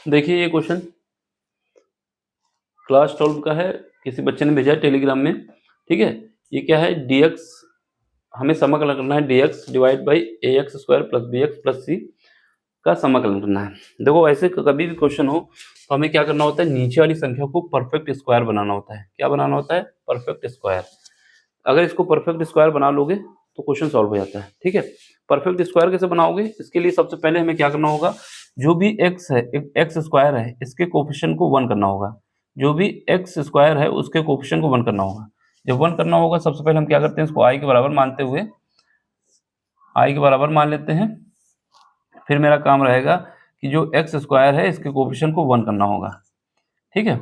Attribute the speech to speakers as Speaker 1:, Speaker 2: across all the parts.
Speaker 1: देखिए ये question class 12 का है, किसी बच्चे ने भेजा है टेलीग्राम में, ठीक है। ये क्या है, dx हमें समाकलन करना है, dx divide by ax square plus bx plus c का समाकलन करना है। देखो ऐसे कभी भी क्वेश्चन हो तो हमें क्या करना होता है, नीचे वाली संख्या को परफेक्ट स्क्वायर बनाना होता है। क्या बनाना होता है, परफेक्ट स्क्वायर। अगर इसको परफेक्ट स्क्वायर बना लोगे तो क्वेश्चन सॉल्व हो जाता है, ठीक है। परफेक्ट स्क्वायर कैसे बनाओगे, इसके लिए सबसे पहले हमें क्या करना होगा, जो भी x है, एक्स स्क्वायर है, इसके कोफिशिएंट को 1 करना होगा। जो भी एक्स स्क्वायर है उसके कोफिशिएंट को 1 करना होगा। जब 1 करना होगा, सबसे पहले हम क्या करते हैं, इसको i के बराबर मानते हुए i के बराबर मान लेते हैं। फिर मेरा काम रहेगा कि जो एक्स स्क्वायर है इसके कोफिशिएंट को 1 करना होगा, ठीक है।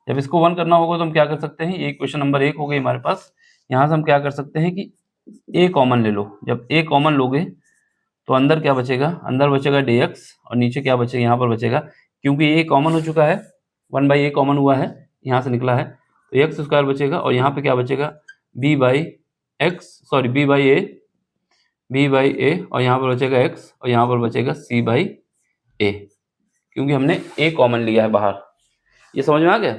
Speaker 1: जब इसको 1 करना होगा तो हम क्या कर सकते हैं, ये इक्वेशन नंबर 1 हो गई हमारे पास। यहाँ से हम क्या कर सकते हैं कि a कॉमन ले लो। जब a कॉमन लोगे तो अंदर क्या बचेगा, अंदर बचेगा dx और नीचे क्या बचेगा, यहाँ पर बचेगा, क्योंकि a कॉमन हो चुका है, 1/a कॉमन हुआ है, यहाँ से निकला है, तो एक्स स्क्वायर बचेगा और यहाँ पे क्या बचेगा, b बाई a और यहाँ पर बचेगा x और यहाँ पर बचेगा c बाई a, क्योंकि हमने a कॉमन लिया है बाहर। ये समझ में आ गया,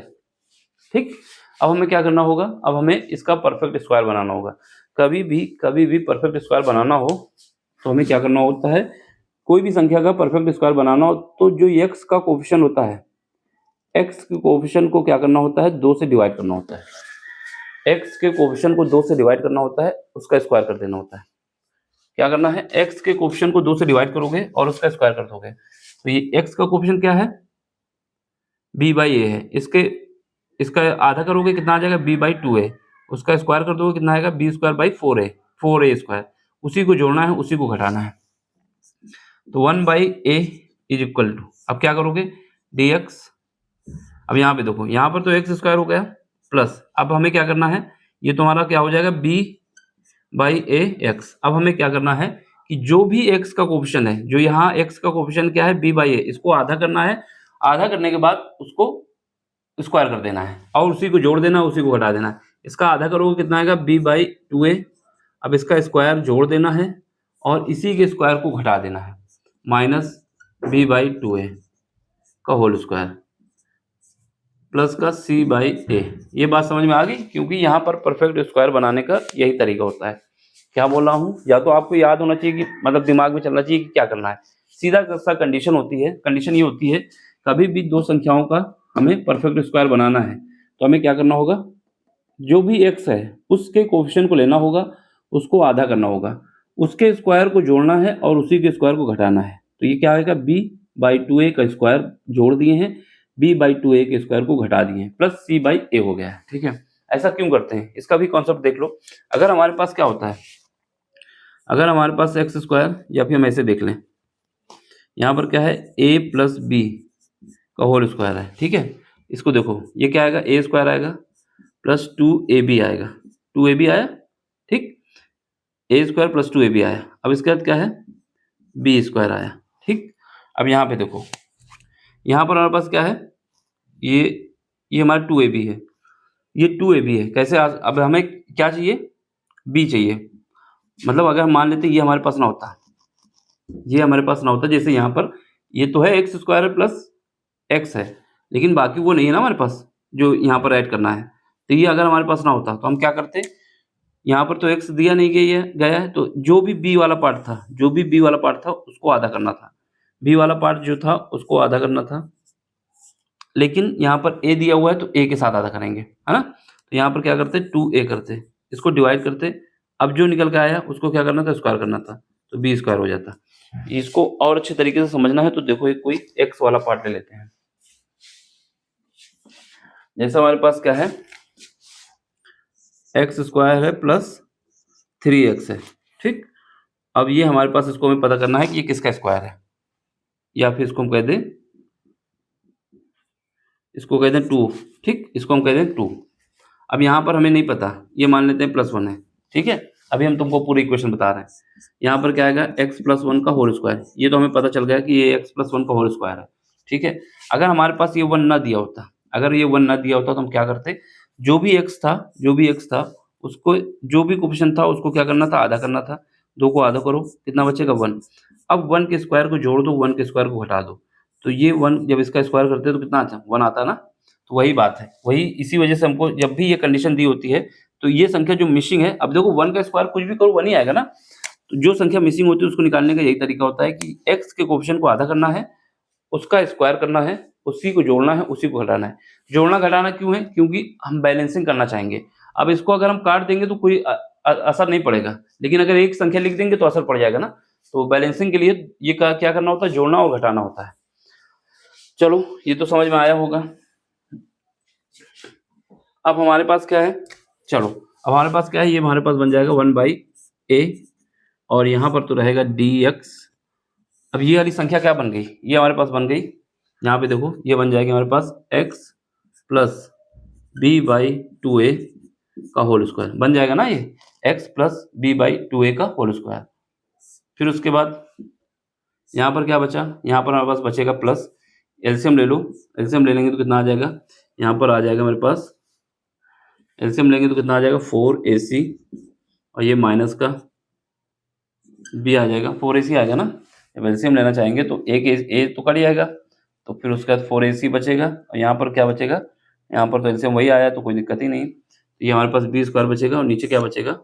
Speaker 1: ठीक। अब हमें क्या करना होगा, अब हमें इसका परफेक्ट स्क्वायर बनाना होगा। कभी भी परफेक्ट स्क्वायर बनाना हो तो हमें क्या करना होता है, कोई भी संख्या का परफेक्ट स्क्वायर बनाना हो तो जो x का कोफिशिएंट होता है, x के कोफिशिएंट को क्या करना होता है, 2 से डिवाइड करना होता है। x के कोफिशिएंट को 2 से डिवाइड करना होता है, उसका स्क्वायर कर देना होता है। क्या करना है, x के कोफिशिएंट को 2 से डिवाइड करोगे और उसका स्क्वायर कर दोगे। तो ये x का कोफिशिएंट क्या है, b बाई a है, इसका आधा करोगे कितना आ जाएगा, b बाई 2a, उसका स्क्वायर कर दोगे कितना आएगा, b square by 4a square. उसी को जोड़ना है, उसी को घटाना है। तो 1/a इज इक्वल टू, अब क्या करोगे, dx, अब यहाँ पे देखो, यहाँ पर तो एक्स स्क्वायर हो गया प्लस, अब हमें क्या करना है, ये तुम्हारा क्या हो जाएगा, b बाई ए एक्स। अब हमें क्या करना है कि जो भी x का कोफिशिएंट है, जो यहाँ x का कोफिशिएंट क्या है, b बाई ए, इसको आधा करना है। आधा करने के बाद उसको स्क्वायर कर देना है और उसी को जोड़ देना है, उसी को घटा देना है। इसका आधा करोगे कितना आएगा, b बाई 2a। अब इसका स्क्वायर जोड़ देना है और इसी के स्क्वायर को घटा देना है, माइनस b बाई 2a का होल स्क्वायर प्लस का c बाई a। ये बात समझ में आ गई, क्योंकि यहाँ पर परफेक्ट स्क्वायर बनाने का यही तरीका होता है। क्या बोल रहा हूँ, या तो आपको याद होना चाहिए कि मतलब दिमाग में चलना चाहिए कि क्या करना है। सीधा सा कंडीशन होती है, कंडीशन ये होती है, कभी भी दो संख्याओं का हमें परफेक्ट स्क्वायर बनाना है तो हमें क्या करना होगा, जो भी x है उसके कोफिशिएंट को लेना होगा, उसको आधा करना होगा, उसके स्क्वायर को जोड़ना है और उसी के स्क्वायर को घटाना है। तो ये क्या आएगा, b बाई 2a का स्क्वायर जोड़ दिए हैं, b बाई 2a के स्क्वायर को घटा दिए हैं, प्लस c बाई a हो गया है, ठीक है। ऐसा क्यों करते हैं, इसका भी कॉन्सेप्ट देख लो। अगर हमारे पास क्या होता है, अगर हमारे पास एक्स स्क्वायर, या फिर हम ऐसे देख लें, यहाँ पर क्या है, a प्लस बी का होल स्क्वायर है, ठीक है। इसको देखो, ये क्या आएगा, a स्क्वायर आएगा प्लस 2ab आएगा, 2ab आया, ठीक, a स्क्वायर प्लस 2ab आया। अब इसके बाद क्या है, b स्क्वायर आया, ठीक। अब यहाँ पे देखो, यहाँ पर हमारे पास क्या है, ये हमारा 2ab है, ये 2ab है। कैसे अब हमें क्या चाहिए, b चाहिए। मतलब अगर हम मान लेते ये हमारे पास ना होता, ये हमारे पास ना होता, जैसे यहाँ पर ये तो है एक्स स्क्वायर प्लस एक्स है, लेकिन बाकी वो नहीं है ना हमारे पास जो यहाँ पर ऐड करना है। तो ये अगर हमारे पास ना होता तो हम क्या करते, यहाँ पर तो एक्स दिया नहीं गया है, तो जो भी बी वाला पार्ट था, जो भी बी वाला पार्ट था उसको आधा करना था, बी वाला पार्ट जो था उसको आधा करना था। लेकिन यहाँ पर ए दिया हुआ है तो ए के साथ आधा करेंगे, है ना। तो यहाँ पर क्या करते, 2a करते, इसको डिवाइड करते, अब जो निकल के आया उसको क्या करना था, स्क्वायर करना था, तो b स्क्वायर हो जाता। इसको और अच्छे तरीके से समझना है तो देखो, एक कोई x वाला पार्ट ले लेते हैं। जैसे हमारे पास क्या है, एक्स स्क्वायर है प्लस 3x है, ठीक। अब ये हमारे पास, इसको हमें पता करना है कि ये किसका स्क्वायर है, या फिर इसको हम कह दें, इसको कह दें 2, ठीक, इसको हम कह दें 2। अब यहाँ पर हमें नहीं पता, ये मान लेते हैं +1 है, ठीक है। अभी हम तुमको पूरी इक्वेशन बता रहे हैं। यहाँ पर क्या आएगा, x + 1 का होल स्क्वायर, ये तो हमें पता चल गया कि ये x + 1 का होल स्क्वायर है, ठीक है। अगर हमारे पास ये 1 ना दिया होता, अगर ये 1 ना दिया होता तो हम क्या करते, जो भी x था उसको, जो भी कोफिशिएंट था उसको क्या करना था, आधा करना था। 2 को आधा करो, कितना बचेगा, 1। अब 1 के स्क्वायर को जोड़ दो, 1 के स्क्वायर को घटा दो, तो ये 1 जब इसका स्क्वायर करते हैं तो कितना आता है? 1 आता है ना? तो वही बात है, वही इसी वजह से हमको जब भी ये कंडीशन दी होती है, तो ये संख्या जो मिसिंग है, अब देखो 1 का स्क्वायर कुछ भी करो 1 ही आएगा ना? तो जो संख्या मिसिंग होती है उसको निकालने का यही तरीका होता है कि x के कोएफ़िशिएंट को आधा करना है, उसका स्क्वायर करना है, उसी को जोड़ना है, उसी को घटाना है। जोड़ना घटाना क्यों है? क्योंकि हम बैलेंसिंग करना चाहेंगे। अब इसको अगर हम काट देंगे तो कोई असर नहीं पड़ेगा, लेकिन अगर एक संख्या लिख देंगे तो असर पड़ जाएगा ना। तो बैलेंसिंग के लिए ये क्या करना होता है? जोड़ना और घटाना होता है। चलो ये तो समझ में आया होगा। अब हमारे पास क्या है? चलो अब हमारे पास क्या है? ये हमारे पास बन जाएगा 1/a और यहाँ पर तो रहेगा dx। अब ये वाली संख्या क्या बन गई? ये हमारे पास बन गई, यहाँ पे देखो ये बन जाएगी हमारे पास x प्लस b/2a का होल स्क्वायर बन जाएगा ना, ये x प्लस b/2a का होल स्क्वायर। फिर उसके बाद यहाँ पर क्या बचा? यहाँ पर हमारे पास बचेगा प्लस, एलसीएम ले लो, एलसीएम ले लेंगे तो कितना आ जाएगा? यहाँ पर आ जाएगा मेरे पास, एलसीएम लेंगे तो कितना आ जाएगा? 4ac और ये माइनस का b आ जाएगा, 4ac आएगा ना। जब एलसीएम लेना चाहेंगे तो एक a तो कट जाएगा, तो फिर उसके बाद 4ac बचेगा और यहाँ पर क्या बचेगा? यहाँ पर तो एलसीएम वही आया तो कोई दिक्कत ही नहीं। तो ये हमारे पास b स्क्वायर बचेगा और नीचे क्या बचेगा?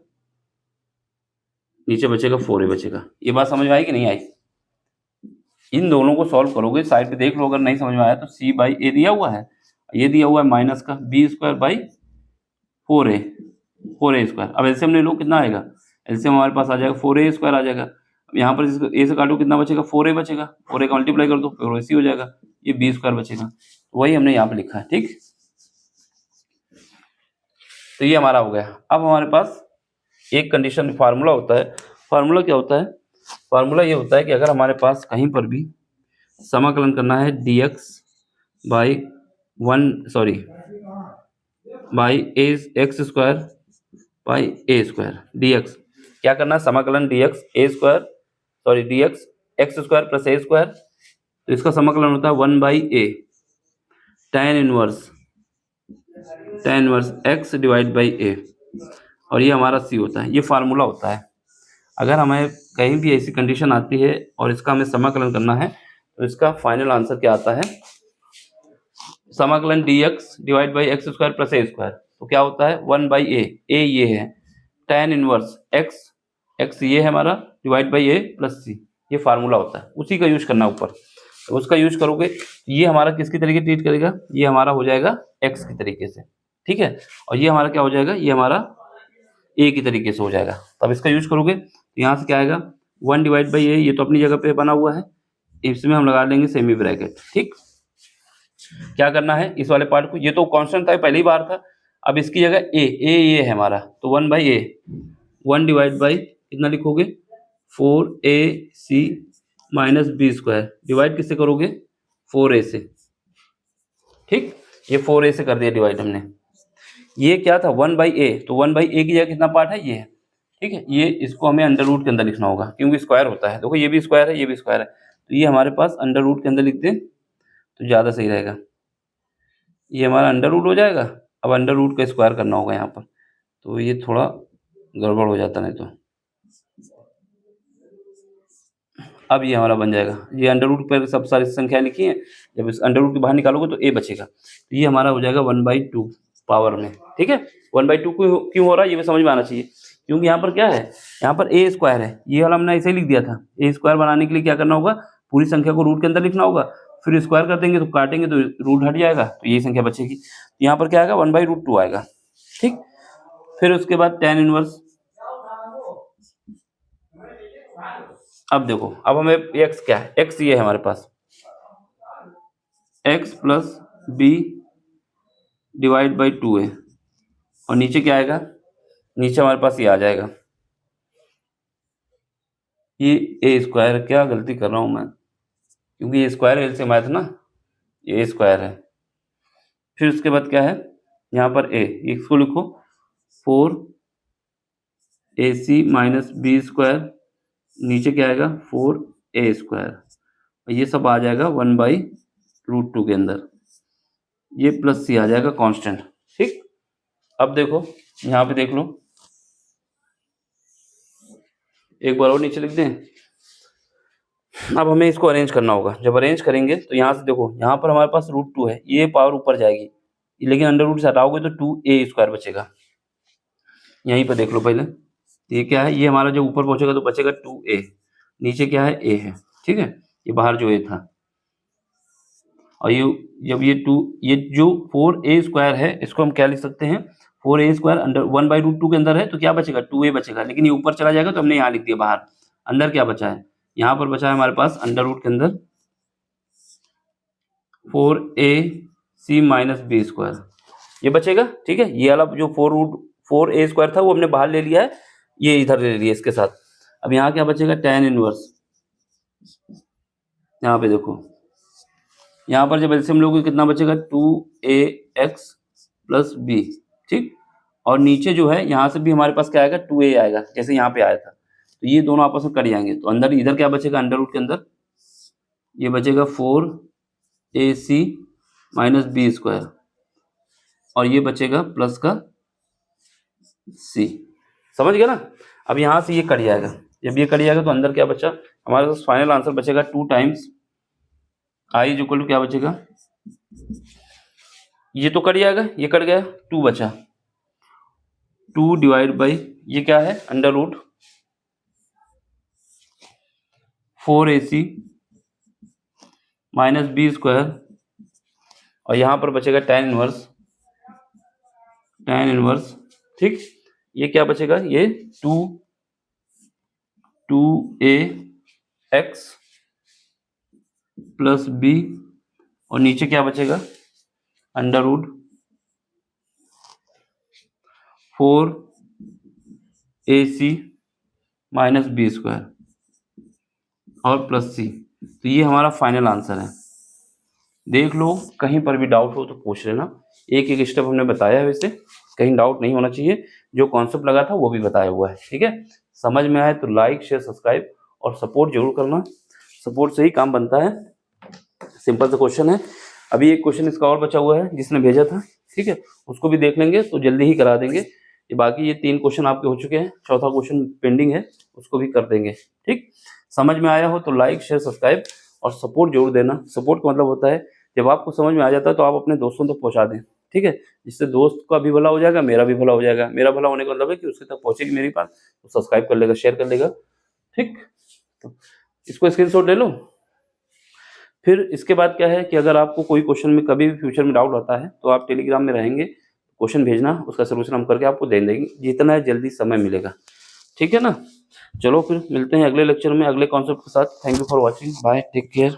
Speaker 1: नीचे बचेगा 4a बचेगा। ये बात समझ में आई कि नहीं आई? इन दोनों को सॉल्व करोगे, साइड पे देख लो, अगर नहीं समझ में आया तो c/a दिया हुआ है, ये दिया हुआ है माइनस का b square by 4a square. अब एलसीएम ले लो, कितना आएगा? एलसीएम हमारे पास आ जाएगा 4a स्क्वायर आ जाएगा। अब यहाँ पर इसको a से काटो, कितना बचेगा? 4a बचेगा, 4a का मल्टीप्लाई कर दो, 4ac हो जाएगा, ये b स्क्वायर बचेगा। वही हमने यहाँ पे लिखा है, ठीक। तो ये हमारा हो गया। अब हमारे पास एक कंडीशन फार्मूला होता है। फार्मूला क्या होता है? फार्मूला ये होता है कि अगर हमारे पास कहीं पर भी समाकलन करना है dx by x square by a square dx, क्या करना है? समाकलन dx x square plus a square, तो इसका समाकलन होता है 1/a tan inverse x divide by a, और ये हमारा c होता है। ये फार्मूला होता है। अगर हमें कहीं भी ऐसी कंडीशन आती है और इसका हमें समाकलन करना है तो इसका फाइनल आंसर क्या आता है? समाकलन dx divide by x square plus a square, तो क्या होता है? 1/a, a ये है, tan इनवर्स x ये है हमारा, divide by a plus c, ये फार्मूला होता है, उसी का यूज करना ऊपर। तो उसका यूज करोगे ये हमारा किसकी तरीके ट्रीट करेगा? ये हमारा हो जाएगा x की तरीके से, ठीक है। और ये हमारा क्या हो जाएगा? ये हमारा a की तरीके से हो जाएगा। तब इसका यूज करोगे तो यहाँ से क्या आएगा? 1/a, ये तो अपनी जगह पे बना हुआ है, इसमें हम लगा लेंगे सेमी ब्रैकेट, ठीक। क्या करना है इस वाले पार्ट को? ये तो कांस्टेंट था, पहली बार था। अब इसकी जगह a ये है हमारा, तो 1/a, 1 डिवाइड बाई कितना लिखोगे? 4ac minus b square, divide किससे करोगे? 4a से, ठीक। ये 4a से कर दिया डिवाइड हमने। ये क्या था? 1/a, तो 1/a की जगह कितना पार्ट है? ये है, ठीक है। ये इसको हमें अंडर रूट के अंदर लिखना होगा क्योंकि स्क्वायर होता है। देखो ये भी स्क्वायर है, ये भी स्क्वायर है, तो ये हमारे पास अंडर रूट के अंदर लिख दें तो ज़्यादा सही रहेगा। ये हमारा अंडर रूट हो जाएगा। अब अंडर रूट का स्क्वायर करना होगा यहाँ पर, तो ये थोड़ा गड़बड़ हो जाता नहीं तो। अब ये हमारा बन जाएगा, ये अंडर रूट पर सब सारी संख्या लिखी है, जब इस अंडर रूट के बाहर निकालोगे तो a बचेगा, तो ये हमारा हो जाएगा 1/2 पावर में, ठीक है। 1/2 क्यों हो रहा है ये भी समझ में आना चाहिए, क्योंकि यहाँ पर क्या है? यहाँ पर a स्क्वायर है, ये वाला हमने ऐसे ही लिख दिया था। a स्क्वायर बनाने के लिए क्या करना होगा? पूरी संख्या को रूट के अंदर लिखना होगा, फिर स्क्वायर कर देंगे तो काटेंगे तो रूट हट जाएगा, तो यही संख्या बचेगी। यहाँ पर क्या आएगा? 1/√2 आएगा, ठीक। फिर उसके बाद tan इनवर्स, अब देखो, अब हमें x क्या है? x ये है हमारे पास, x plus b divide by 2a, और नीचे क्या आएगा? नीचे हमारे पास ये आ जाएगा, ये a स्क्वायर। क्या गलती कर रहा हूँ मैं, क्योंकि ये स्क्वायर एल से आया था ना, ये स्क्वायर है। फिर उसके बाद क्या है? यहाँ पर a, इसको लिखो 4ac माइनस b स्क्वायर, नीचे क्या आएगा? 4a स्क्वायर, और ये सब आ जाएगा 1/√2 के अंदर, ये प्लस c आ जाएगा कांस्टेंट, ठीक। अब देखो यहाँ पे देख लो, एक बार और नीचे लिख दें, अब हमें इसको अरेंज करना होगा। जब अरेंज करेंगे तो यहाँ से देखो, यहाँ पर हमारे पास √2 है, ये पावर ऊपर जाएगी, लेकिन अंडर रूट से हटाओगे तो 2a² बचेगा। यहीं पर देख लो पहले, ये क्या है, ये हमारा जो ऊपर पहुंचेगा तो बचेगा 2a, नीचे क्या है, a है, ठीक है, ये बाहर जो a था। और ये जब ये जो 4a² है, इसको हम क्या लिख सकते हैं, 4a² अंडर 1/√2 के अंदर है, तो क्या बचेगा, 2a बचेगा, लेकिन ये ऊपर चला जाएगा तो हमने यहाँ लिख दिया बाहर। अंदर क्या बचा है, यहाँ पर बचा है हमारे पास अंडर रूट के अंदर 4ac - b², ये बचेगा, ठीक है। ये वाला जो 4a² था वो हमने बाहर ले लिया है, ये इधर ले लिया इसके साथ। अब यहाँ क्या बचेगा, tan इनवर्स, यहाँ पे देखो, यहाँ पर जब एलसीएम लोगे कितना बचेगा, 2ax + b, ठीक। और नीचे जो है यहाँ से भी हमारे पास क्या आएगा, 2a आएगा, जैसे यहाँ पे आया था। तो ये दोनों आपस में कट जाएंगे, तो अंदर इधर क्या बचेगा, अंडर रूट के अंदर ये बचेगा 4ac - b², और ये बचेगा प्लस का c, समझ गया ना। अब यहाँ से ये कट जाएगा, जब ये कट जाएगा तो अंदर क्या बचा, हमारे पास फाइनल आंसर बचेगा 2 टाइम्स i = क्या बचेगा, ये तो कट जाएगा, ये कट गया, 2 बचा, 2 डिवाइड बाई ये क्या है, अंडर रूट 4ac - b², और यहाँ पर बचेगा tan इनवर्स, ठीक। ये क्या बचेगा, ये 2ax + b, और नीचे क्या बचेगा, अंडर रूट 4ac - b² और प्लस c। तो ये हमारा फाइनल आंसर है। देख लो, कहीं पर भी डाउट हो तो पूछ लेना, एक एक स्टेप हमने बताया है, वैसे कहीं डाउट नहीं होना चाहिए, जो कॉन्सेप्ट लगा था वो भी बताया हुआ है, ठीक है। समझ में आए तो लाइक, शेयर, सब्सक्राइब और सपोर्ट जरूर करना, सपोर्ट से ही काम बनता है। सिंपल सा क्वेश्चन है। अभी एक क्वेश्चन इसका और बचा हुआ है जिसने भेजा था, ठीक है, उसको भी देख लेंगे तो जल्दी ही करा देंगे। ये बाकी ये 3 क्वेश्चन आपके हो चुके हैं, चौथा क्वेश्चन पेंडिंग है, उसको भी कर देंगे, ठीक। समझ में आया हो तो लाइक, शेयर, सब्सक्राइब और सपोर्ट जरूर देना। सपोर्ट का मतलब होता है जब आपको समझ में आ जाता है तो आप अपने दोस्तों तक पहुंचा दें, ठीक है, जिससे दोस्त का भी भला हो जाएगा, मेरा भी भला हो जाएगा। मेरा भला होने का मतलब है कि उसके तक पहुंचेगी मेरी बात, तो सब्सक्राइब कर लेगा, शेयर कर लेगा, ठीक। तो इसको स्क्रीनशॉट ले लो। फिर इसके बाद क्या है कि अगर आपको कोई क्वेश्चन में कभी भी फ्यूचर में डाउट आता है तो आप टेलीग्राम में रहेंगे, क्वेश्चन भेजना, उसका सोल्यूशन हम करके आपको दे देंगे जितना जल्दी समय मिलेगा, ठीक है ना। चलो फिर मिलते हैं अगले लेक्चर में अगले कॉन्सेप्ट के साथ। Thank you for watching, bye, take care.